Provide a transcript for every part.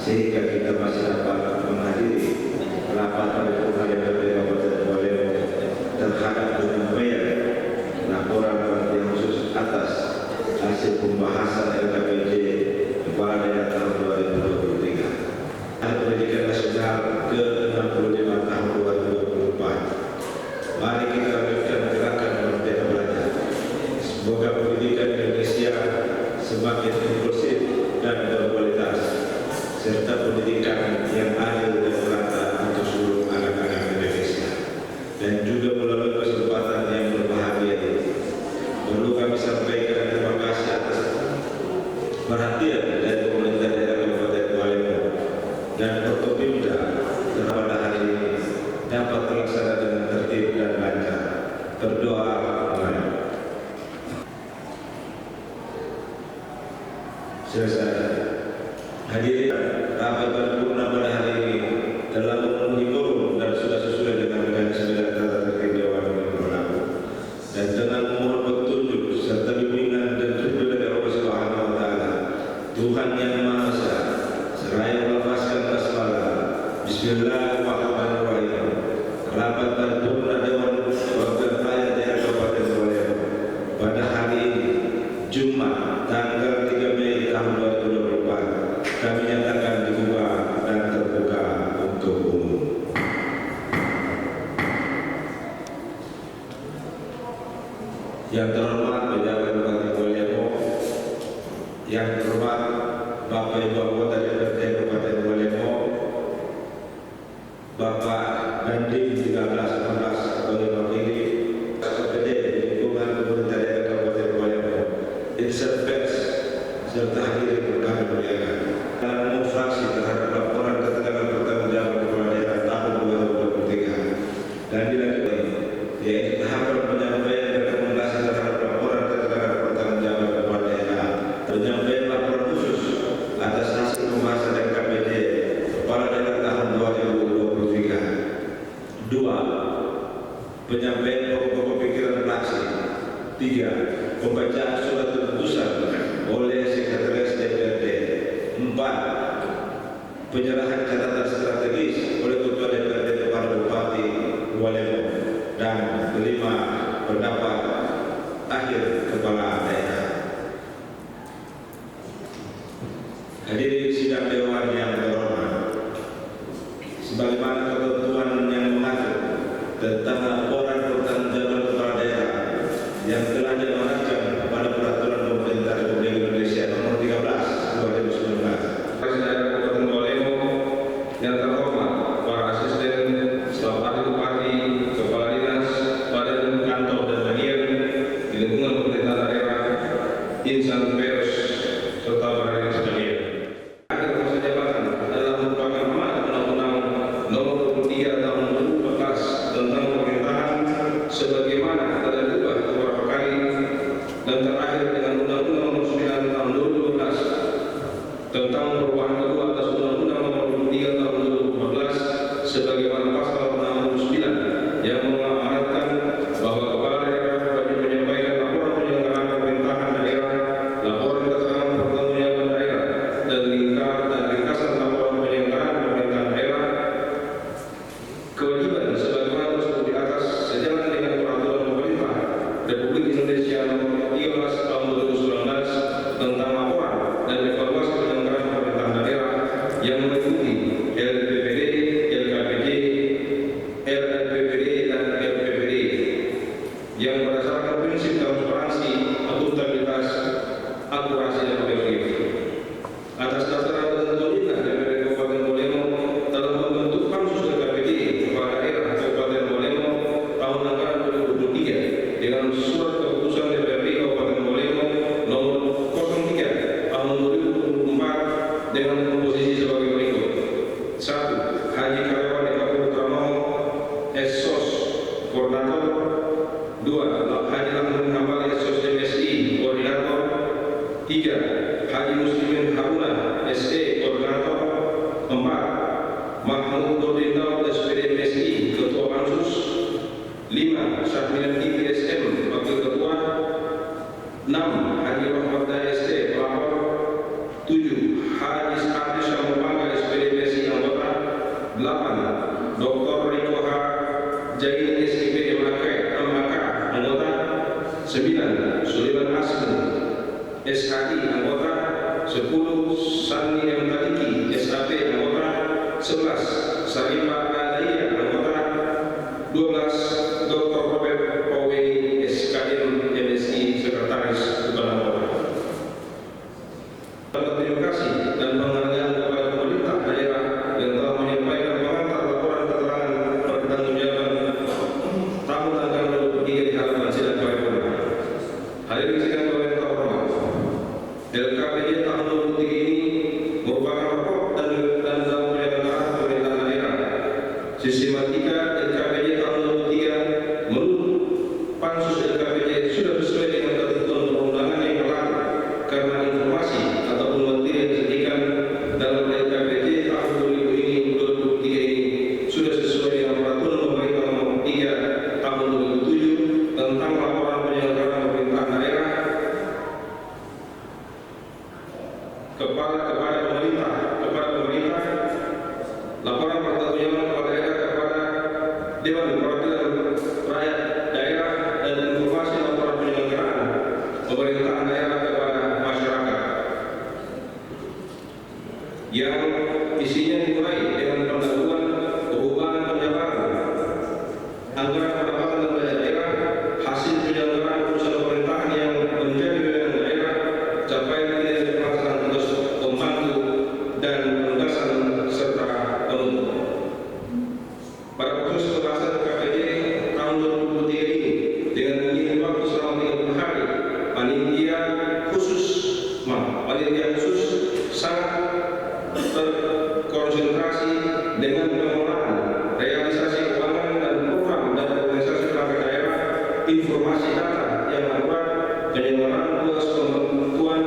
sehingga kita masih dapat menghadiri rapat paripurna DPRD Kabupaten Walemo terhadap penyampaian laporan perhatian khusus atas hasil pembahasan LKPD Kepala Daerah tahun 2023 dan Pendidikan Nasional ke-65 tahun 2024. Mari kita lanjutkan gerakan Merdeka Belajar. Semoga pendidikan Indonesia semakin inklusif dan berkualitas, serta pendidikan yang adil dan merata untuk seluruh anak-anak Indonesia. Dan juga melalui kesempatan yang berbahagia ini, perlu kami sampaikan terima kasih atas perhatian dari pemerintah daerah Kabupaten Walemo dan Forkopimda pada hari ini dapat terlaksana dengan tertib dan lancar. Berdoa, amin. Selesai. Hadirin, rapat paripurna pada hari ini telah memenuhi quorum dan sudah sesuai dengan mekanisme dan tata tertib Dewan yang berlaku. Dan dengan memohon petunjuk serta bimbingan dan tuntunan dari Allah Subhanahu wa Ta'ala, Tuhan yang Maha Esa, seraya melafazkan basmalah, Bismillahirrahmanirrahim. Rapat paripurna Dewan Perwakilan Rakyat Daerah Kabupaten Walemo pada hari ini Jumat tanggal 3 Mei tahun 2024 kami nyatakan dibuka dan terbuka untuk umum. Yang terhormat pejabat Bupati Walemo, yang terhormat Bapak Ibu anggota DPRD Kabupaten Walemo, Bapak Dandim 1316 sebagai wakili KPD lingkungan pemerintah daerah Kabupaten Walemo, Insan Pers serta hadirin kami muliakan. Dan fraksi terhadap laporan keterangan pertanggungjawaban kepala daerah tahun 2023 dan dilanjutkan yaitu tahapan penyampaian rekomendasi terhadap laporan keterangan pertanggungjawaban kepala daerah, penyampaian laporan khusus atas hasil pembahasan LKPD kepala daerah tahun 2023. 2. Penyampaian pokok-pokok pikiran fraksi. 3. Pembacaan surat keputusan oleh Sekretaris DPRD. 4. Penyerahan catatan strategis oleh Ketua DPRD kepada Bupati Walemo. Dan 5. Pendapat akhir Kepala Daerah. Hadirin sidang Dewan yang terhormat, sebagaimana ketentuan yang mengatur tentang laporan pertanggungjawaban kepala daerah yang telah diamanatkan pada Peraturan Pemerintah Republik Indonesia Nomor 13 2019. Presiden Kabupaten Walemo yang terhormat, para asisten, staf ahli bupati, kepala dinas, badan kantor dan bagian di lingkungan pemerintah daerah, insan pers, serta para hadirin sekalian. Akhir masa jabatan adalah merupakan amanat Undang-Undang Nomor 23 Tahun 2014 tentang pemerintahan sebagaimana telah diubah beberapa kali dan terakhir dengan Undang-Undang Nomor 9 Tahun 2012 tentang perubahan kedua atas Undang-Undang Nomor 23 Tahun 2014 sebagaimana pasal 69 yang mengamanatkan bahwa kepala daerah wajib menyampaikan laporan penyelenggaraan pemerintahan daerah, laporan keterangan pertanggungjawaban daerah, dan ringkasan laporan penyelenggaraan pemerintahan daerah. Kewajiban sebagaimana tersebut di atas sejalan dengan Peraturan Pemerintah Republik Indonesia Nomor 13 Tahun 2019 tentang laporan dan evaluasi penyelenggaraan pemerintahan daerah yang meliputi LPPD, LKPD, LLPPD, dan LPPD yang berdasarkan prinsip transparansi, akuntabilitas, akurasi, dan objektif. Atas dasar ketentuan ini, DPRD Kabupaten Walemo telah membentuk Pansus LKPD kepala daerah Kabupaten Walemo tahun anggaran 2023 dengan surat keputusan DPRD Kabupaten Walemo nomor 03 tahun 2024 dengan komposisi sebagai berikut. 1. Haji Karyawan Eka Putramo, SOS Koordinator. 2. Haji Lamun Hambali, SOS MSI Koordinator. 3. Haji Muslimin Haruna, SE Koordinator. 4. Mahmud Nurdin SPD MSI Ketua Pansus. 5. Syahmilan IPSM Wakil Ketua. 6. Haji Rahmat SD pelapor. 7. Haji Ardi Syamul Bangga SHI anggota, 10 Sani M. Taliki SAP anggota, 11 Sarima Adaya anggota, 12 Dr. Robert Powe SKM MSI Sekretaris Bukan anggota. Terima kasih dan penghargaan kepada pemerintah daerah yang telah menyampaikan pengantar laporan keterangan pertanggungjawaban tamu tanggal 23 di halaman sidang paripurna. Hadirin sidang yang terhormat, LKPD tahun 23 ini merupakan raport dan dalam penyelenggaraan pemerintahan daerah. Sistematika LKPD tahun 23 menurut Pansus LKPD sudah sesuai dengan ketentuan perundangan yang berlaku karena informasi ataupun materi yang disajikan dalam LKPD tahun 2023 ini sudah sesuai dengan peraturan pemerintah nomor 3 tahun 2007 tentang laporan penyelenggaraan pemerintahan daerah kepada pemerintah, laporan pertanggungjawaban kepada daerah kepada Dewan Perwakilan Rakyat Daerah dan informasi laporan penyelenggaraan pemerintahan daerah kepada masyarakat yang isinya dimulai dengan pendahuluan perubahan penjabaran anggaran pendapatan dan belanja daerah, hasil penyelenggaraan urusan pemerintahan yang menjadi wewenang daerah, capaian kinerja pelaksanaan tugas pembantu dan penugasan serta penuntut. Pada proses pembahasan KPD tahun 2023 ini dengan menyediakan waktu selama 30 hari, panitia khusus sangat terkonsentrasi dengan pengelolaan realisasi keuangan dan program dan organisasi perangkat daerah, informasi data yang akurat, penyelenggaraan tugas pembentukan,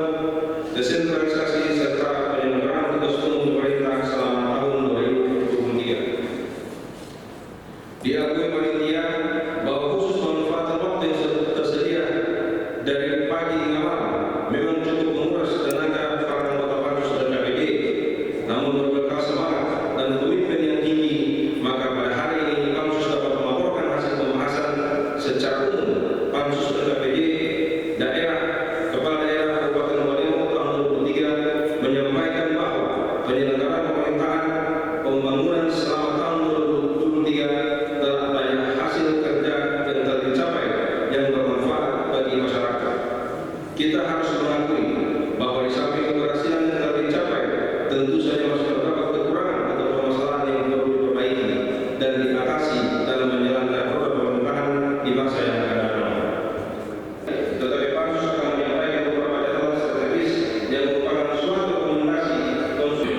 desentralisasi serta penyelenggaraan tugas umum pemerintah selama tahun 2023. Diakui panitia bahwa khusus pemanfaatan waktu yang tersedia dari pagi hingga malam memang cukup menguras tenaga para anggota Pansus dan KPD. Namun berbekal semangat dan komitmen yang tinggi, maka pada hari ini Pansus dapat melaporkan hasil pembahasan secara umum Pansus dan KPD daerah Kepala Daerah Kabupaten Walengo tahun 2023 menyampaikan bahwa penyelenggaraan pemerintahan pembangunan selama tahun 2023 telah banyak hasil kerja yang telah dicapai yang bermanfaat bagi masyarakat. Kita harus mengakui bahwa di samping keberhasilan yang telah dicapai, tentu saja masih terdapat kekurangan atau permasalahan yang perlu diperbaiki dan diatasi dalam menjalankan program pemerintahan di masa yang akan datang. Tetapi Pansus akan menyampaikan beberapa catatan strategis yang merupakan suatu rekomendasi konsul.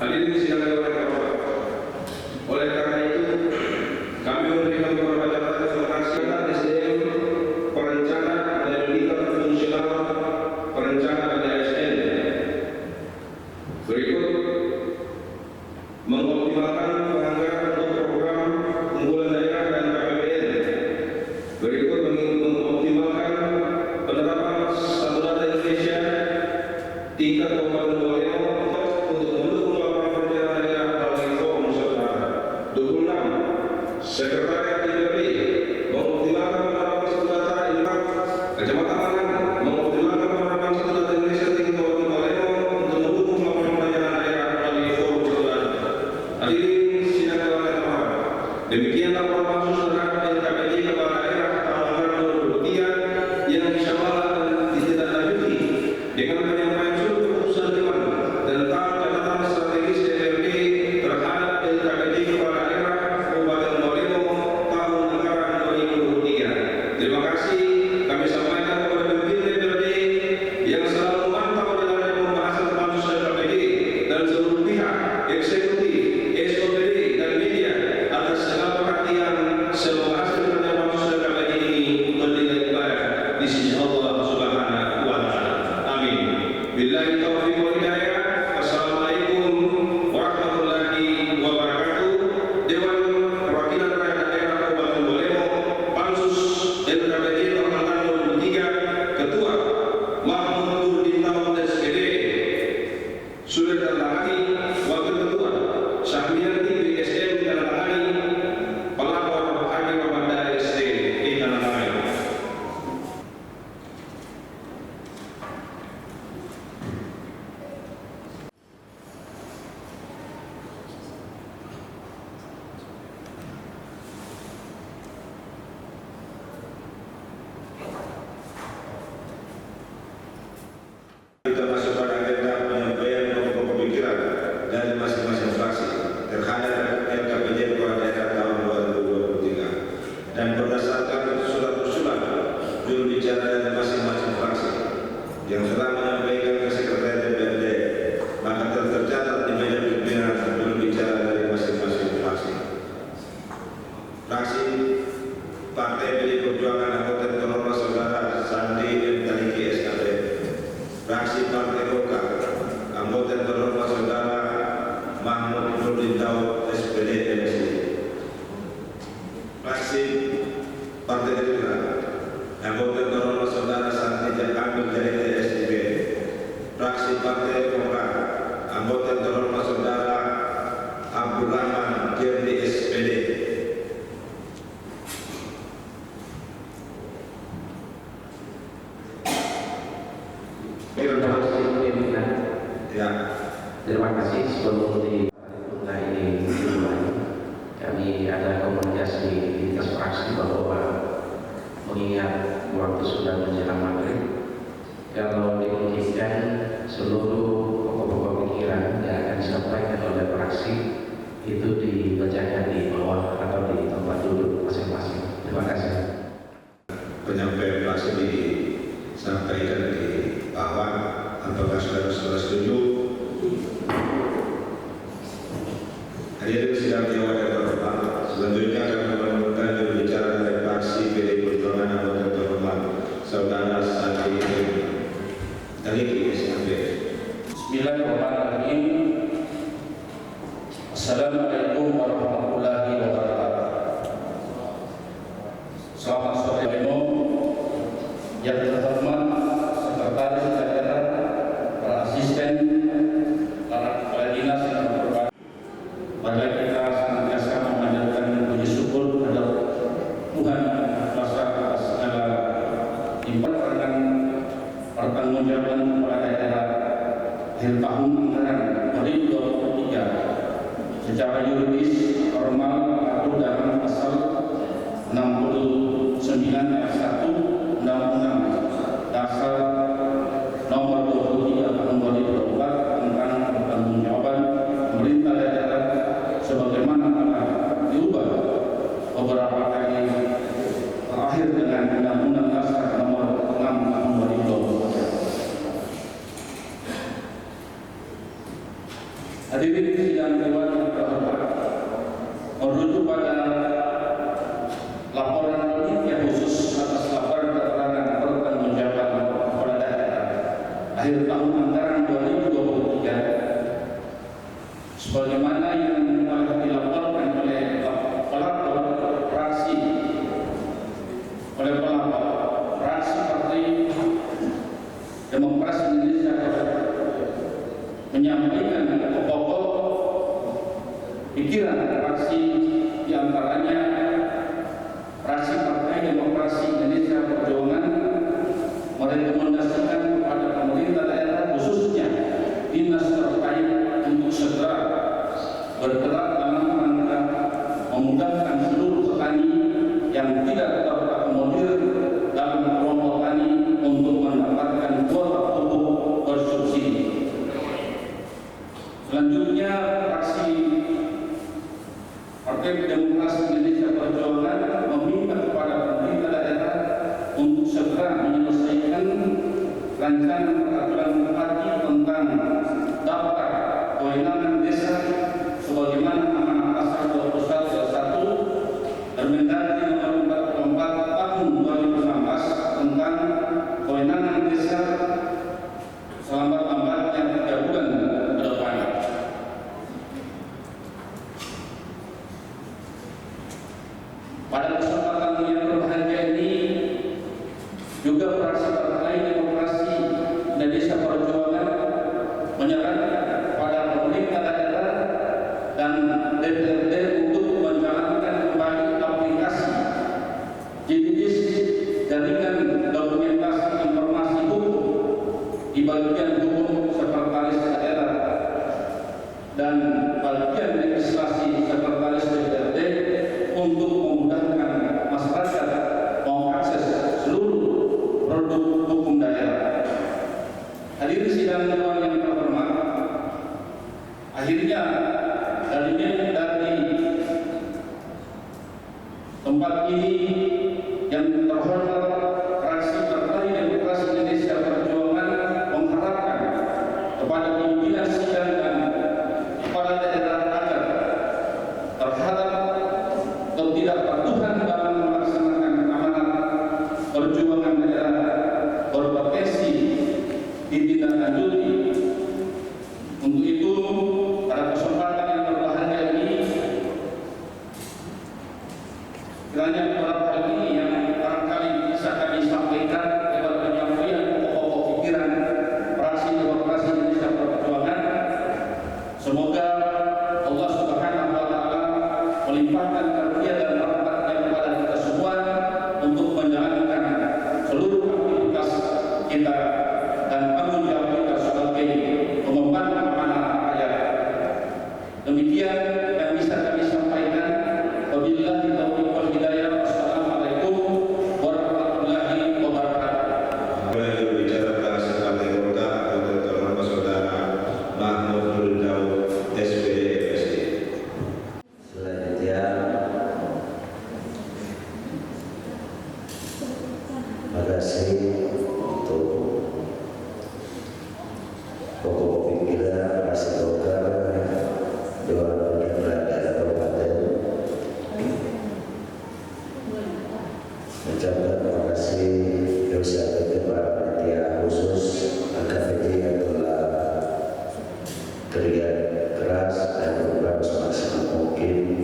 Hadirin sidang yang terhormat, oleh karena itu kami memberikan beberapa catatan informasi tentang SDM, perencana pendidikan fungsional, perencana dan ASN. Berikut mengoptimalkan penganggaran untuk program unggulan daerah dan KPBN. Berikut mengoptimalkan penerapan Satu Data Indonesia tingkat Kabupaten Walengo untuk mendukung laporan perencanaan daerah melalui forum saudara. 26. Sekretariat DPRD mengoptimalkan penerapan Satu Data Kecamatan Langan, mengoptimalkan penerapan Satu Data Indonesia tingkat Kabupaten Walengo untuk mendukung laporan perencanaan daerah melalui forum saudara. Hadirin sidang yang terhormat, demikian laporan Pansus terhadap LKPD Kepala Daerah tahun anggaran 2023 yang disyawal dan ditindaklanjuti dengan penyampaian surat keputusan Dewan tentang catatan strategis DPRD terhadap LKPD Kepala Daerah Kabupaten Walengo tahun anggaran 2023. Terima kasih kami sampaikan kepada pimpinan DPRD yang selalu memantau jalannya pembahasan Pansus LKPD dan seluruh pihak eksekutif, SOPD dan media atas segala perhatian. Semoga hasil kerja Pansus LKPD ini bernilai baik di sisi Allah Subhanahu wa Ta'ala. Amin. Billahi taufiq wal hidayah. Wassalamualaikum warahmatullahi wabarakatuh. Dewan Perwakilan Rakyat Daerah Kabupaten Walengo, Pansus LKPD tahun anggaran 2023, Ketua Mahmud Nurdin Tawad SPD, sudah ditandangani Wakil Ketua Syahmiati BSM ditandangani, pelapor Haji Muhammad ST ditandangani. Terima kasih pimpinan. Ya, Terima kasih sebelum ditunda ini dimulai. Kami ada komunikasi lintas fraksi bahwa mengingat waktu sudah menjelang maghrib, kalau dimungkinkan seluruh pokok-pokok pikiran yang akan disampaikan oleh fraksi itu dibacakan di bawah atau di tempat duduk masing-masing. Terima kasih. penyampaian fraksi disampaikan di bawah. Apakah saudara-saudara setuju? Hadirin sidang dewan yang terhormat, selanjutnya kami menemukan jurubicara dari fraksi PDI Perjuangan yang terhormat Saudara Sandi dari SAP. Bismillahirrahmanirrahim. Assalamualaikum warahmatullahi wabarakatuh. Selamat sore yang terhormat Sekretaris Daerah, para asisten, para kepala dinas yang berbahagia. Mari kita senantiasa memanjatkan puji syukur kepada Tuhan Yang Kuasa atas segala limpahan pertanggungjawaban kepala daerah akhir tahun anggaran 2023 secara yuridis formal mengatur dalam pasal 69 ayat 1 Undang-Undang Dasar Nomor 23 Tahun 2024 tentang pertanggungjawaban pemerintah daerah sebagaimana telah diubah beberapa kali terakhir dengan Undang-Undang Dasar Nomor 6 Tahun 2024. Hadirin sidang dewan yang terhormat, merujuk pada laporan panitia khusus atas laporan keterangan pertanggungjawaban kepala daerah akhir tahun anggaran 2023 sebagaimana yang telah dilaporkan oleh pelapor fraksi Partai Demokrasi Indonesia menyampaikan pokok pikiran fraksi diantaranya fraksi Partai Demokrasi Indonesia Perjuangan merekomendasikan kepada pemerintah daerah khususnya dinas terkait untuk segera bergerak dalam rangka memudahkan seluruh petani yang tidak terakomodir dalam kelompok tani untuk mendapatkan kuota pupuk bersubsidi. Selanjutnya, fraksi Partai Demokrasi Indonesia Perjuangan meminta kepada pemerintah daerah untuk segera menyelesaikan rancangan peraturan bupati tentang daftar kewenangan desa sebagaimana amanat pasal 21 Permendagri Nomor 44 Tahun 2016 tentang kewenangan desa selambat-lambatnya 3 bulan ke depan. Pada kesempatan yang berbahagia ini juga fraksi Partai Demokrasi Indonesia Perjuangan menyarankan kepada pemerintah daerah dan DPRD untuk menjalankan kembali aplikasi JDIS jaringan dokumentasi informasi hukum di bagian hukum sekretaris daerah dan bagian legislasi sekretaris DPRD untuk memudahkan masyarakat mengakses seluruh produk hukum daerah. Hadirin sidang dewan yang terhormat, akhirnya dari tempat ini yang terhormat fraksi Partai Demokrasi Indonesia Perjuangan mengharapkan kepada pimpinan sidang dan kepala daerah agar terhadap ketidakpatuhan dalam melaksanakan amanat perjuangan daerah berpotensi ditindaklanjuti. Untuk itu, pada kesempatan yang berbahagia ini, kiranya beberapa hal ini yang barangkali Terima kasih untuk pokok pikiran Fraksi Golkar Dewan Perwakilan Daerah Kabupaten. Mengucapkan terima kasih kepada para panitia khusus AKPD yang telah kerja keras dan berusaha semaksimal mungkin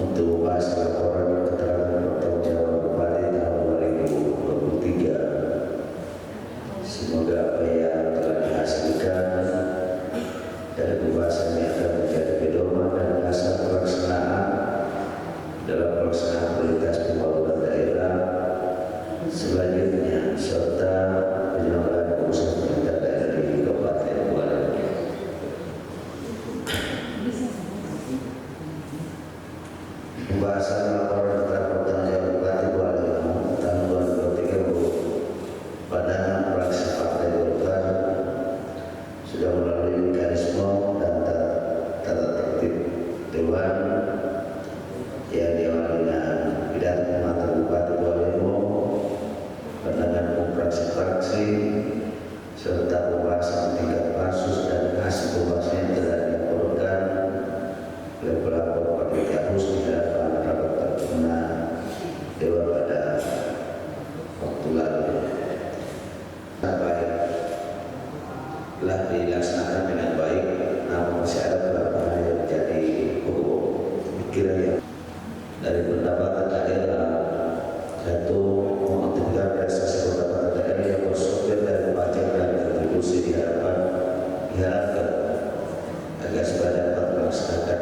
untuk membahas laporan keterangan pertanggungjawaban Bupati tahun 2023. Semoga apa yang telah dihasilkan dari pembahasan ini akan menjadi pedoman dan dasar pelaksanaan dalam pelaksanaan prioritas pembangunan daerah selanjutnya serta penyelenggaraan usaha pemerintah daerah di Kabupaten Kuala. Pembahasan laporan tentang pertanggungjawab Bupati Kuala tahun 2023 pandangan fraksi Partai Golkar sudah melalui mekanisme dan tata tertib Dewan yang diawali dengan pidato mantan Bupati Kuala, pandangan fraksi-fraksi serta pembahasan tingkat pansus dan hasil pembahasan yang telah dilaporkan oleh pelapor panitia khusus di hadapan rapat paripurna Dewan pada waktu lalu. Telah dilaksanakan dengan baik, namun masih ada beberapa hal yang menjadi pokok pikiran yang dari pendapatan daerah, yaitu mengaktifkan realisasi pendapatan daerah yang bersumber dari pajak dan kontribusi diharapkan agar supaya dapat melaksanakan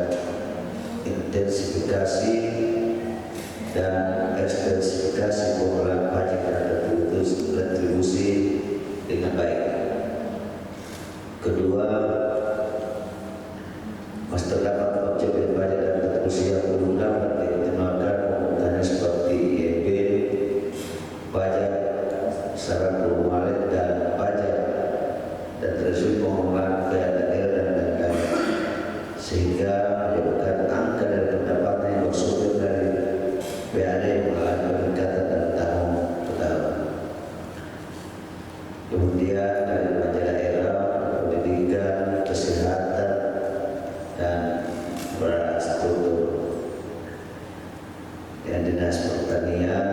intensifikasi dan ekstensifikasi pengelolaan pajak dan kontribusi dengan baik. Kedua, masih terdapat objek pajak dan kontribusi yang belum dapat dioptimalkan penggunaannya seperti IEB, pajak saran perumahan dan pajak dan terus pengelolaan kekayaan daerah dan lain-lain, sehingga menyebabkan angka dari pendapatan yang bersumber dari PAD mengalami peningkatan dalam tahun ke tahun. Kemudian dari pajak daerah, pendidikan, kesehatan, dan infrastruktur yang dinas pertanian,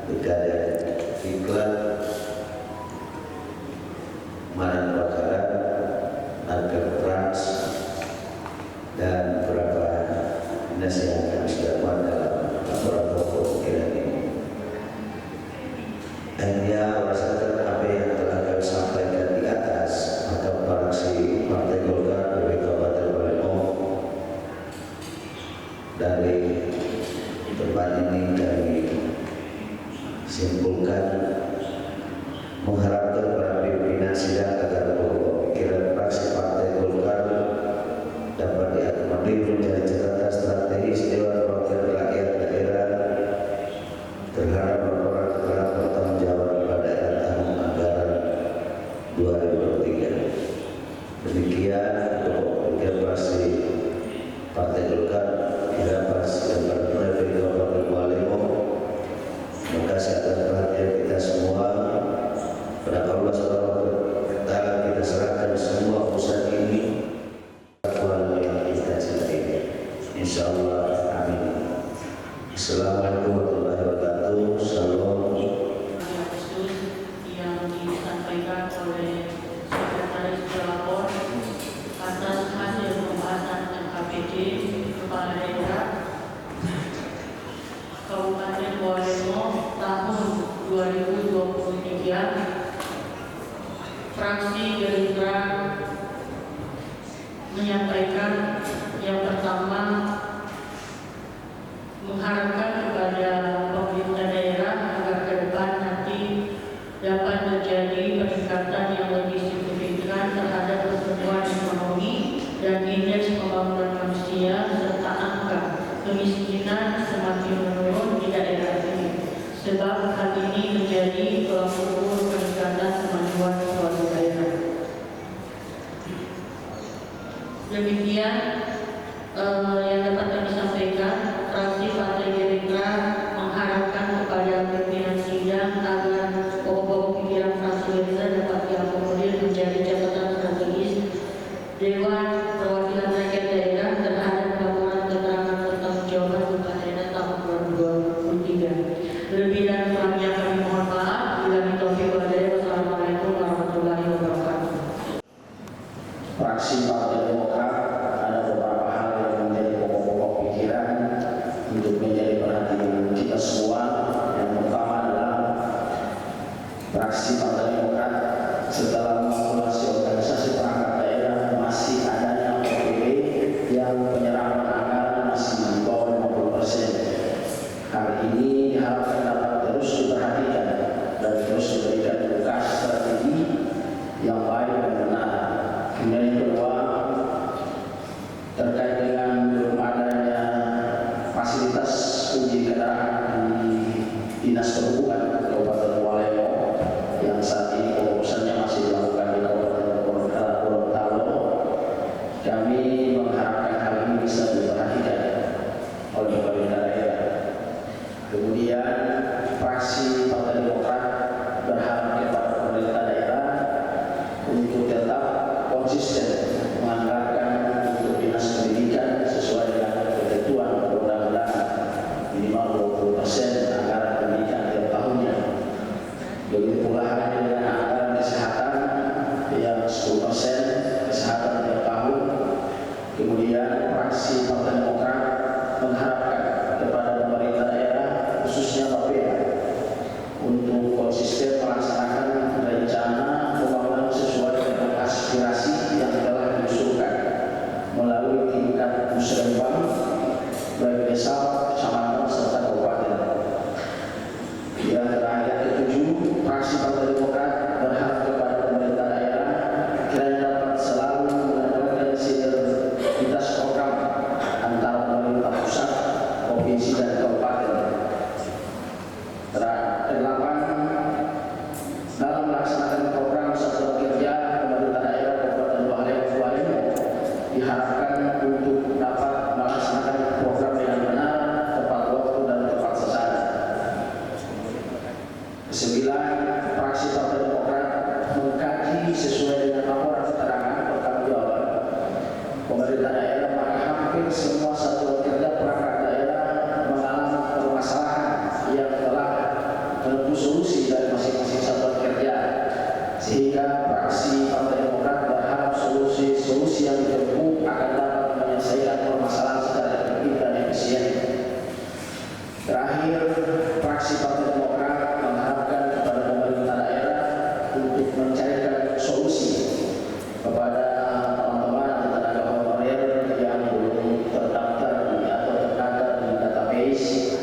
pilkada iklan, kemarin kebakaran, harga trans, dan beberapa dinas yang kami sudah buat dalam laporan pokok pikiran ini. Hanya berdasarkan apa yang telah kami sampaikan di atas, maka fraksi Partai Golkar dari Kabupaten Palembang dari tempat ini kami simpulkan mengharapkan para pimpinan sidang agar pokok pikiran fraksi Partai Golkar dapat diakomodir menjadi catatan strategis Dewan Perwakilan Rakyat Daerah terhadap laporan keterangan pertanggungjawaban pada daerah tahun anggaran 2023. Demikian pokok pikiran fraksi Partai Golkar dapat sidang paripurna dari Kabupaten Kuala. Terima kasih atas perhatian kita semua. Pada Allah Subhanahu wa Ta'ala kita serahkan semua urusan ini kepada yang kita cintai. Insyaallah, amin. Assalamualaikum warahmatullahi wabarakatuh. Shalom. Yang disampaikan oleh Sekretaris Pelapor atas hasil pembahasan LKPD Kepala Daerah Kabupaten Kuala tahun 2023. Fraksi Gerindra menyampaikan yang pertama, mengharapkan kepada pemerintah daerah agar ke depan nanti dapat terjadi peningkatan yang lebih signifikan terhadap pertumbuhan ekonomi dan indeks pembangunan manusia serta angka kemiskinan semakin menurun di daerah ini, sebab hal ini menjadi tulang punggung peningkatan kemajuan suatu daerah. Demikian yang dapat kami sampaikan. Fraksi Partai Gerindra mengharapkan kepada pimpinan sidang Lebih dan kurangnya kami mohon maaf. Bila taufiq wal hidayah. Wassalamualaikum warahmatullahi wabarakatuh. Fraksi Partai Demokrat ada beberapa hal yang menjadi pokok-pokok pikiran untuk menjadi perhatian kita semua. Yang pertama adalah fraksi Partai Demokrat setelah mengakumulasi organisasi perangkat daerah masih adanya OPP yang penyerapan anggaran masih di bawah 50%. Hal ini diharapkan dapat terus diperhatikan dan terus diberikan tugas strategi yang baik dan benar. Kemudian yang kedua, terkait dengan belum adanya fasilitas uji kendaraan di Dinas Perhubungan Kabupaten Walemo yang saat ini pengurusannya masih dilakukan di Kabupaten Gorontalo, kami mengharapkan hal ini bisa diperhatikan oleh pemerintah daerah. Kemudian fraksi Partai Demokrat berharap kepada pemerintah daerah untuk tetap konsisten menganggarkan untuk dinas pendidikan sesuai dengan ketentuan undang-undang minimal 20% anggaran pendidikan tiap tahunnya. Begitu pula halnya dengan anggaran kesehatan yang 10% kesehatan tiap tahun. Kemudian fraksi Partai Demokrat mengharapkan kepada pemerintah daerah khususnya Bapeda untuk konsisten melaksanakan rencana pembangunan sesuai dengan aspirasi yang telah diusulkan melalui tingkat musrembang, baik desa, kecamatan, serta kabupaten. Yang terakhir ketujuh, fraksi Partai Demokrat berharap kepada pemerintah daerah kiranya dapat selalu melakukan sinergitas program antara pemerintah pusat, provinsi, dan kabupaten. Kedelapan, dalam melaksanakan program satuan kerja pemerintah daerah Kabupaten Walemo diharapkan untuk dapat melaksanakan program dengan benar, tepat waktu, dan tepat sasaran. Kesembilan, fraksi Partai Demokrat mengkaji sesuai dengan laporan keterangan pertanggungjawaban pemerintah daerah, maka hampir semua satuan kerja perangkat daerah mengalami permasalahan yang telah menempuh solusi dari masing-masing satuan kerja, sehingga fraksi Partai Demokrat berharap solusi yang ditempuh akan dapat menyelesaikan permasalahan secara efektif dan efisien. Terakhir, fraksi Partai Demokrat mengharapkan kepada pemerintah daerah untuk mencarikan solusi kepada teman-teman tenaga honorer yang belum terdaftar atau terdaftar di database.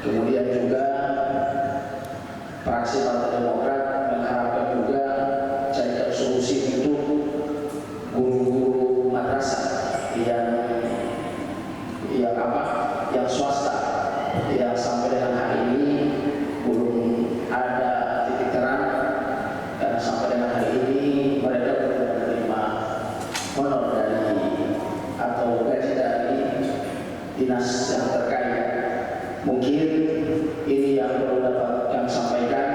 Kemudian juga fraksi Partai Demokrat mengharapkan juga carikan solusi untuk guru-guru madrasah yang swasta yang sampai dengan hari ini belum ada titik terang, karena sampai dengan hari ini mereka belum menerima honor dari atau gaji dari dinas yang terkait. Mungkin ini yang perlu dapat kami sampaikan.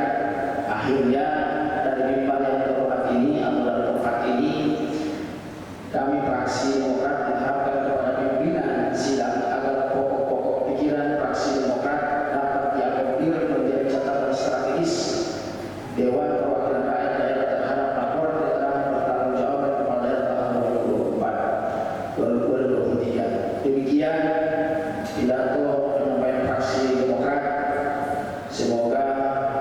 Akhirnya dari mimbar yang terhormat ini atau dari tempat ini, kami fraksi Demokrat mengharapkan kepada pimpinan sidang agar pokok-pokok pikiran fraksi Demokrat dapat diakomodir menjadi catatan strategis Dewan Perwakilan Rakyat Daerah terhadap laporan keterangan pertanggungjawaban kepala daerah tahun 2024-2023. Demikian pidato penyampaian fraksi Demokrat. Semoga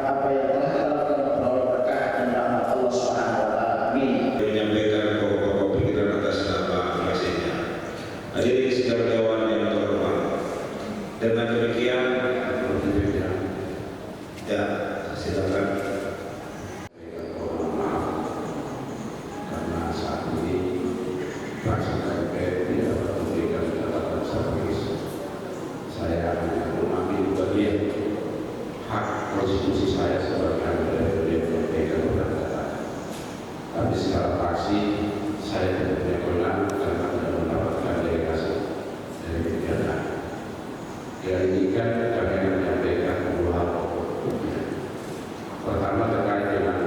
apa yang telah kita lakukan memperoleh berkah dan rahmat Allah Subhanahu wa taala. Amin. Menyampaikan pokok-pokok pikiran atas nama fraksinya. Hadirin sidang dewan yang terhormat. Dengan demikian, ya silakan. Karena saat ini fraksi KPP tidak memberikan catatan strategis. Saya hanya mengambil bagian hak konstitusi saya sebagai anggota DPRD Kabupaten. Tapi secara fraksi saya tidak punya kewenangan karena tidak mendapatkan delegasi dari kegiatan. Dari ini kan kami akan menyampaikan dua hal pokok. Pertama terkait dengan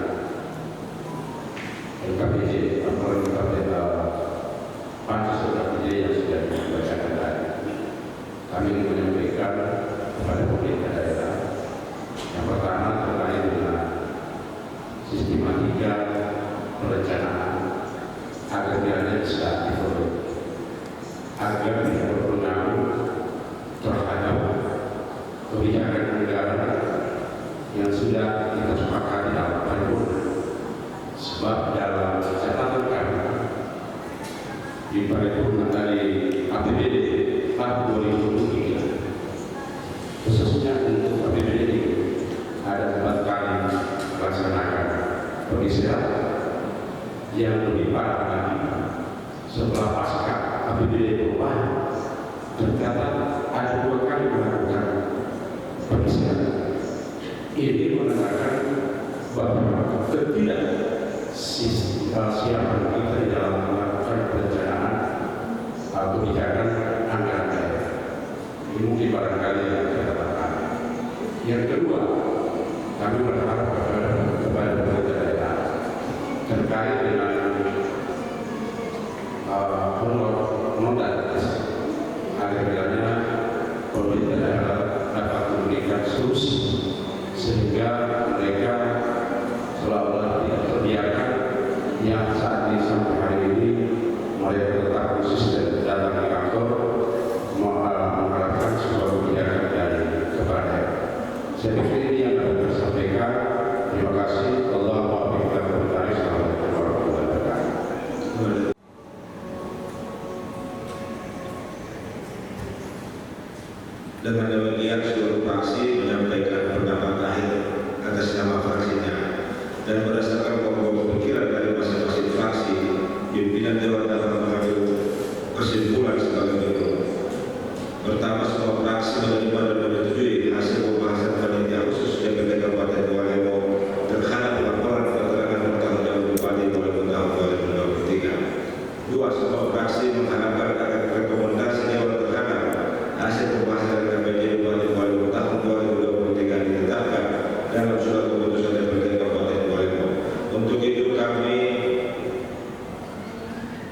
LKPJ, laporan LKPJ pansus LKPJ yang sudah dibacakan tadi. Kami ingin menyampaikan kepada pemerintah daerah pertama terkait dengan sistematika perencanaan agar tidak legislatif agar tidak berpengaruh terhadap kebijakan negara yang sudah kita sepakati dalam paripurna. Sebab dalam catatan kami di paripurna dari APBD tahun 2023 khususnya untuk APBD ada 4 kali melaksanakan pengisian yang lebih parah lagi setelah pasca APBD perubahan tercatat ada 2 kali melakukan pengisian. Ini menandakan bahwa ketidaksiapan kita di dalam melakukan perencanaan kebijakan anggaran daerah. Ini mungkin barangkali yang saya katakan. Yang kedua, kami berharap kepada pemerintah daerah terkait dengan modalitas agar pemerintah daerah dapat memberikan solusi sehingga mereka seolah-olah tidak terbiarkan yang saat ini sampai hari ini mereka tetap konsisten dalam kantor mengharapkan sebuah kebijakan dari kepada. Saya pikir ini yang dapat saya sampaikan. Terima kasih. Allahu Akbar. Assalamualaikum warahmatullahi wabarakatuh. Dengan demikian seluruh fraksi menyampaikan pendapat akhir atas nama fraksinya dan berdasarkan pokok pikiran dari masing-masing fraksi, pimpinan Dewan dapat mengambil kesimpulan sebagai berikut. Pertama, semua fraksi menerima dan menyetujui hasil pembahasan panitia khusus DPRD Kabupaten Walemo terhadap laporan keterangan bertanggung Bupati Walemo tahun 2023. 2. Semua fraksi mengharapkan agar rekomendasi Dewan terhadap hasil pembahasan KPJ Bupati Walemo tahun 2023 ditetapkan dalam surat keputusan DPRD Kabupaten Walemo. Untuk itu kami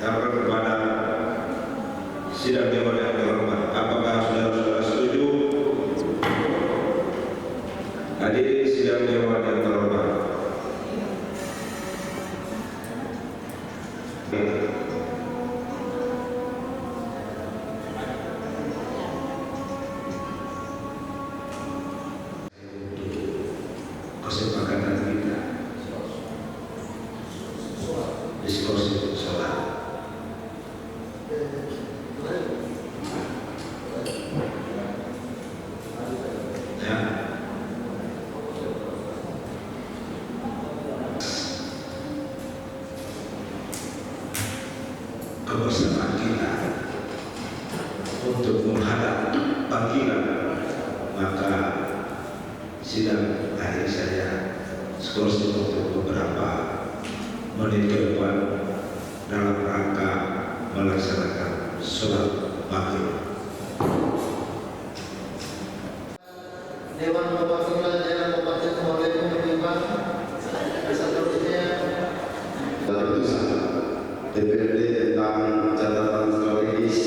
tawarkan kepada sidang Dewan yang terhormat, apakah saudara-saudara setuju? Hadirin sidang Dewan yang terhormat, kesepakatan kita diskusi soal ya, kebersamaan kita untuk menghadap panggilan, maka sidang hari saya sekursi untuk beberapa menit ke depan dalam rangka melaksanakan sholat maghrib. Dewan Perwakilan Daerah Kabupaten Walemo menimbang seterusnya Keputusan DPRD tentang catatan strategis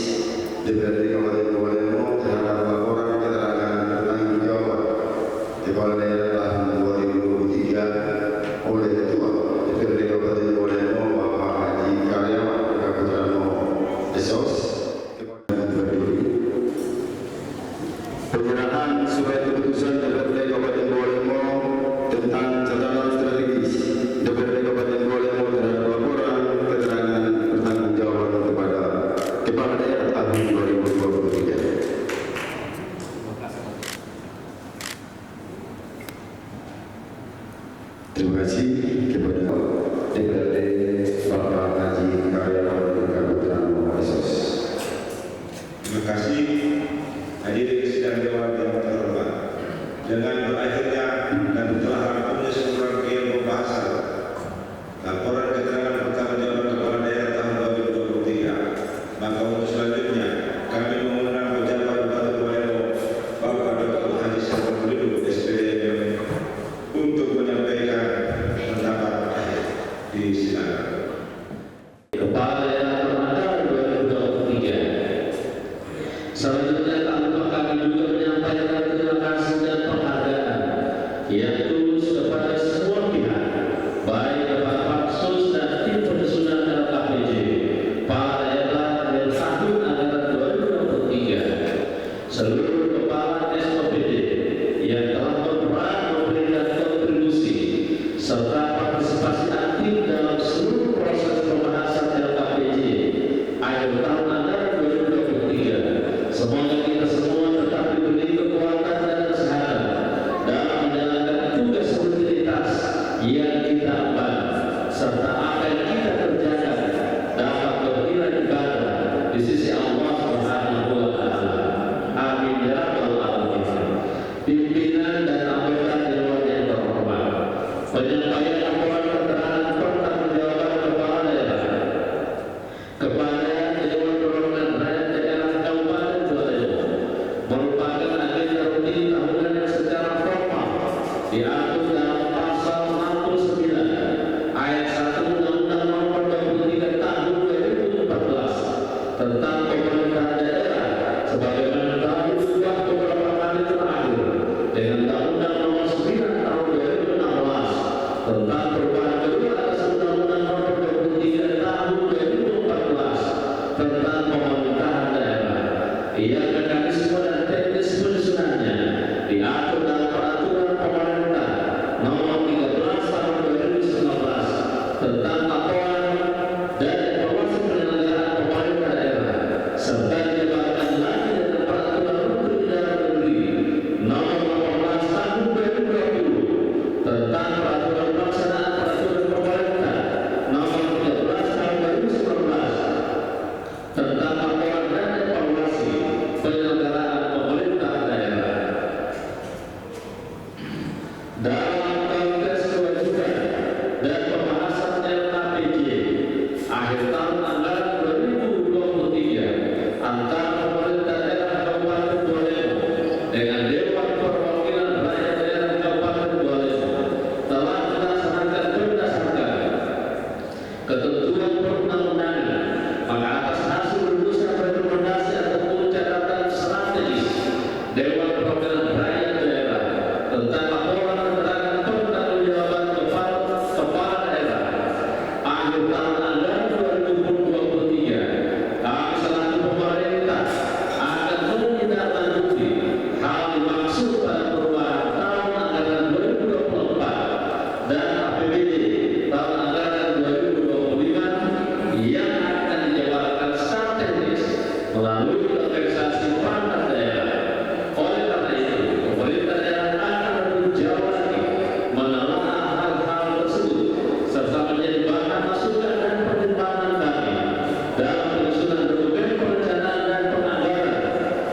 DPRD Kabupaten Walemo terhadap laporan keterangan bertanggung jawab Kepala Daerah tahun 2023 oleh Ketua DPRD Kabupaten Walemo Bapak Haji Karyawan Kaputrano SOS penyerahan surat keputusan DPRD Kabupaten Walemo tentang catatan strategis DPRD Kabupaten Walemo terhadap laporan keterangan pertanggungjawaban kepada Kepala Daerah tahun 2023. Terima kasih kepada DPRD Bapak Haji Karyawan Kaputrano SOS. Terima kasih. Hadirin sidang Dewan yang terhormat, dengan berakhirnya dan telah rampungnya seluruh rangkaian pembahasan laporan keterangan pertanggungjawaban Kepala Daerah tahun 2023, maka untuk selanjutnya kami mengundang pejabat Bupati Walemo Bapak Dr. Haji Saiful Hidayat SPDM untuk menyampaikan pendapat akhir di yang tulus kepada semua pihak, baik kepada Pansus dan tim penyusunan LKPJ pada daerah dan tahun anggaran 2023, seluruh kepala SOPD yang telah berperan memberikan kontribusi serta partisipasi aktif dalam seluruh proses pembahasan LKPJ akhir tahun anggaran 2023. Semoga kita semua tetap diberi kekuatan dan kesehatan dalam menjalankan tugas rutinitas yang kita emban, serta apa yang kita kerjakan dapat bernilai ibadah di sisi Allah Subhanahu wa Ta'ala. Amin ya rabbal alamin. Pimpinan dan anggota dewan yang terhormat, penyampaian laporan keterangan pertanggungjawaban kepala daerah kepada Dewan Perwakilan Rakyat Daerah Kabupaten Bolaimo merupakan agenda rutin tahunan yang secara formal diatur dalam pasal 69 ayat 1 Undang-Undang Nomor 23 Tahun 2014 tentang pemerintah daerah, sebagaimana telah diubah beberapa kali terakhir dengan Undang-Undang Nomor 9 Tahun 2016 tentang perubahan kedua atas Undang-Undang Nomor 23 Tahun 2014 tentang pemerintahan daerah. Yang mekanisme dan teknis penyusunannya diatur dalam peraturan pemerintah Nomor 13 Tahun 2019 tentang laporan dan evaluasi penyelenggaraan pemerintah daerah, serta dijabarkan lagi dengan peraturan Menteri Dalam Negeri Nomor 18 Tahun 2020 tentang peraturan pelaksanaan peraturan pemerintah Nomor 13 Tahun 2019 tentang laporan dan evaluasi penyelenggaraan pemerintah daerah. Dalam konteks kewajiban dan pembahasan LKPJ akhir tahun anggaran 2023 antara pemerintah daerah Kabupaten Bolaimo dengan Dewan Perwakilan Rakyat Daerah Kabupaten Bolaimo telah dilaksanakan berdasarkan ketentuan perundang-undangan, maka atas hasil rumusan rekomendasi ataupun catatan strategis Dewan Perwakilan Rakyat Daerah tentang laporan keterangan pertanggungjawaban kepala daerah akhir tahun anggaran 2023, kami selaku pemerintah akan menindaklanjuti hal dimaksud pada perubahan tahun anggaran 2024 dan APBD tahun anggaran 2025 yang akan dijabarkan secara teknis melalui organisasi perangkat daerah. Oleh karena itu, pemerintah daerah akan lebih jauh lagi menelaah hal-hal tersebut serta menjadi bahan masukan dan pertimbangan kami dalam penyusunan dokumen perencanaan dan penganggaran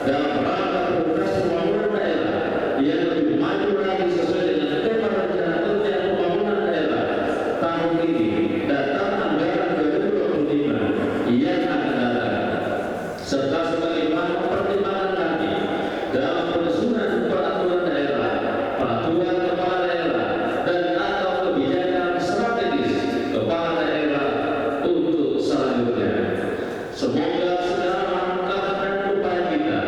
dalam rangka prioritas pembangunan daerah yang lebih maju lagi sesuai dengan tema rencana kerja pembangunan daerah tahun ini dan tahun anggaran 2025 yang akan datang, serta sebagai bahan pertimbangan kami dalam penyusunan peraturan daerah, peraturan kepala daerah, dan atau kebijakan strategis kepala daerah untuk selanjutnya. Semoga segala langkah dan upaya kita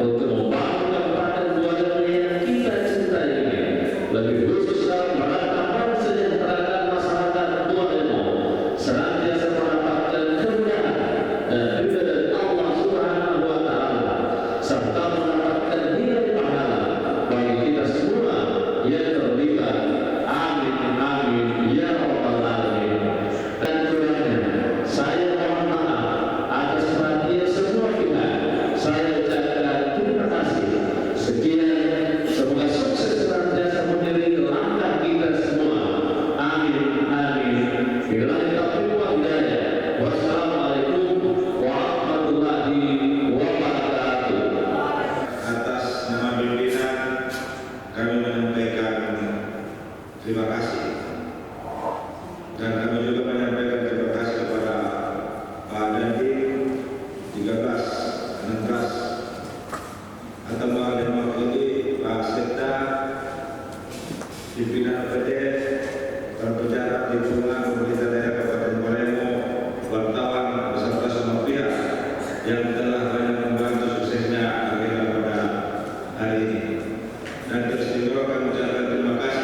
untuk membangun Kabupaten Bolaimo yang kita cintai ini, lebih khusus dalam rangka mensejahterakan masyarakat Bolaimo, senantiasa mendapatkan kemudahan dan ridha dari Allah Subhanahu wa Ta'ala, serta mendapatkan nilai pahala bagi kita semua yang terlibat. Amin amin ya rabbal alamin. Dan kurangnya saya mohon maaf atas perhatian semua pihak. Saya ucapkan terima kasih. Sekian, semoga sukses senantiasa mengiringi langkah kita semua. Amin amin. Billahi taufiq wal hidayah. Wassalamualaikum warahmatullahi wabarakatuh. Atas nama pimpinan kami menyampaikan terima kasih, dan kami juga menyampaikan terima kasih kepada Pak Dandim 13 Nentras atau Pak Demokrasi, Pak Sekda, pimpinan APD, para pejabat lingkungan pemerintah daerah Kabupaten Bolaimo, wartawan beserta semua pihak yang telah banyak membantu suksesnya agenda pada hari ini. Dan teristimewa kami ucapkan terima kasih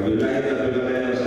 Wabillahi taufiq wal hidayah.